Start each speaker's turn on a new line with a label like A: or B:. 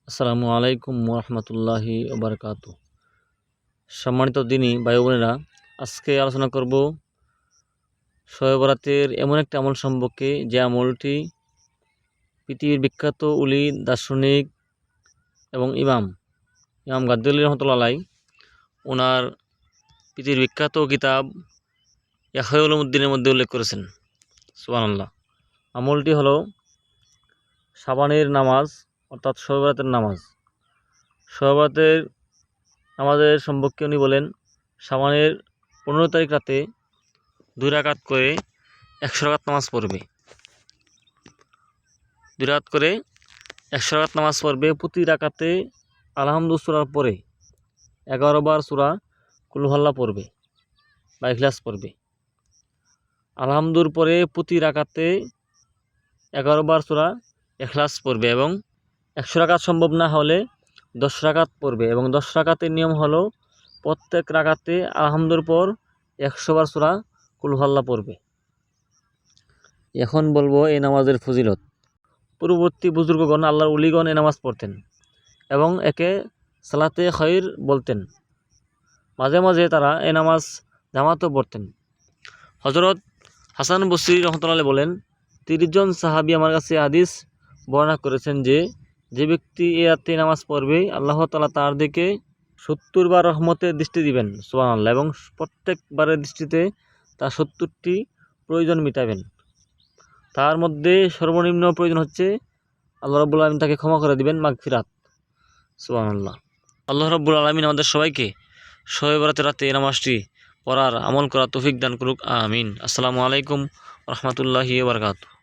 A: আসসালামু আলাইকুম রহমতুল্লাহি ওবরকাতু। সম্মানিত দিনী ভাই বোনেরা, আজকে আলোচনা করব শবে বরাতের এমন একটা আমল সম্পর্কে, যে আমলটি পৃথিবীর বিখ্যাত উলি, দার্শনিক এবং ইমাম গাজ্জালী রহমতুল্লাহ আলাইহি ওনার পৃথিবীর বিখ্যাত কিতাব ইহয়া উলুমুদ্দিনের মধ্যে উল্লেখ করেছেন। সুবহানাল্লাহ। আমলটি হলো সাবানের নামাজ, অর্থাৎ শবে বরাতের নামাজ। শবে বরাতের নামাজের সম্পর্কে উনি বলেন, সাবানের 15 তারিখ রাতে 2 রাকাত করে 100 রাকাত নামাজ পড়বে। 2 রাকাত করে 100 রাকাত নামাজ পড়বে। প্রতি রাকাতে আলহামদু সূরার পরে 11 বার সূরা কুল হুয়াল্লাহ পড়বে বা ইখলাস পড়বে। আলহামদুর পরে প্রতি রাকাতে 11 বার সূরা ইখলাস পড়বে এবং 100 রাকাত সম্ভব না হলে 10 রাকাত পড়বে। এবং 10 রাকাতের নিয়ম হলো প্রত্যেক রাকাতে আলহামদুর পর 100 বার সূরা কুল হুয়াল্লাহ পড়বে। এখন বলবো এই নামাজের ফজিলত। পূর্ববর্তী বুজুর্গগণ, আল্লাহর উলিগণ এই নামাজ পড়তেন এবং একে সালাতে খৈর বলতেন। মাঝে মাঝে তারা এই নামাজ জামাতও পড়তেন। হযরত হাসান বসরি রহমতুল্লাহ বলেন, 30 জন সাহাবী আমার কাছে হাদিস বর্ণনা করেছেন যে যে ব্যক্তি এই রাতে নামাজ পড়বে, আল্লাহ তাআলা তার দিকে 70 বার রহমতের দৃষ্টি দিবেন। সুবহানাল্লাহ। এবং প্রত্যেকবারের দৃষ্টিতে তার 70টি প্রয়োজন মিটাবেন। তার মধ্যে সর্বনিম্ন প্রয়োজন হচ্ছে আল্লাহ রাব্বুল আলামিন তাকে ক্ষমা করে দিবেন, মাগফিরাত। সুবহানাল্লাহ। আল্লাহ রাব্বুল আলামিন আমাদের সবাইকে শবে বরাতের রাতে এই নামাজটি পড়ার, আমল করার তৌফিক দান করুক। আমিন। আসসালামু আলাইকুম রহমতুল্লাহি ওয়া বারাকাতুহু।